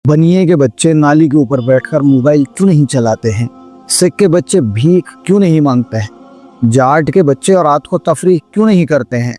बनिए के बच्चे नाली के ऊपर बैठकर मोबाइल क्यों नहीं चलाते हैं? सिख के बच्चे भीख क्यों नहीं मांगते हैं? जाट के बच्चे और रात को तफरीह क्यों नहीं करते हैं?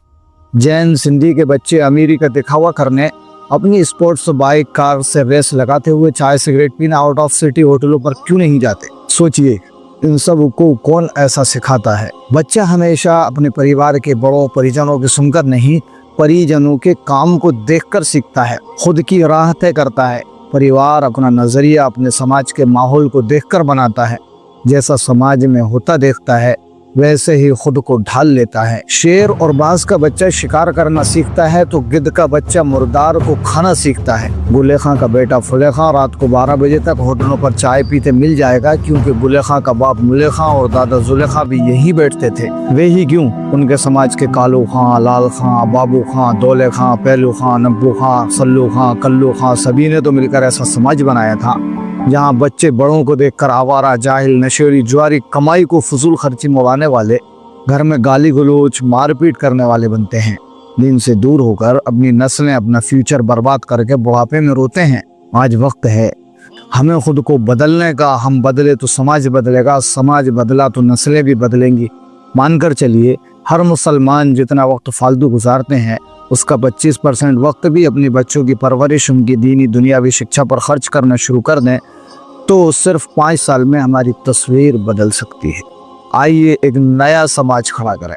जैन सिंधी के बच्चे अमीरी का दिखावा करने अपनी स्पोर्ट्स बाइक कार से रेस लगाते हुए चाय सिगरेट पीना आउट ऑफ सिटी होटलों पर क्यों नहीं जाते? सोचिए, इन सब को कौन ऐसा सिखाता है? बच्चा हमेशा अपने परिवार के बड़ों परिजनों की सुनकर नहीं, परिजनों के काम को देखकर सीखता है, खुद की राह तय करता है। परिवार अपना नजरिया अपने समाज के माहौल को देखकर बनाता है। जैसा समाज में होता देखता है वैसे ही खुद को ढाल लेता है। शेर और बाज का बच्चा शिकार करना सीखता है तो गिद्ध का बच्चा मुर्दार को खाना सीखता है। बुल्ले खां का बेटा फुले खां रात को 12 बजे तक होटलों पर चाय पीते मिल जाएगा, क्योंकि बुल्ले खां का बाप मुल्ले खां और दादा जुले खां भी यही बैठते थे। वे ही क्यों, उनके समाज के कालू खां, लाल खां, बाबू खां, दौले खां, पहलू खां, नब्बू खां, सल्लू खां, कल्लू खां, सभी ने तो मिलकर ऐसा समाज बनाया था जहाँ बच्चे बड़ों को देखकर आवारा, जाहिल, नशेड़ी, जुआरी, कमाई को फजूल खर्ची मवाने वाले, घर में गाली गलोच, मारपीट करने वाले बनते हैं। दीन से दूर होकर अपनी नस्लें अपना फ्यूचर बर्बाद करके बुढ़ापे में रोते हैं। आज वक्त है हमें खुद को बदलने का। हम बदले तो समाज बदलेगा, समाज बदला तो नस्लें भी बदलेंगी। मानकर चलिए, हर मुसलमान जितना वक्त फालतू गुजारते हैं उसका 25% वक्त भी अपने बच्चों की परवरिश, उनकी दीनी दुनियावी शिक्षा पर खर्च करना शुरू कर दें तो सिर्फ 5 साल में हमारी तस्वीर बदल सकती है। आइए एक नया समाज खड़ा करें।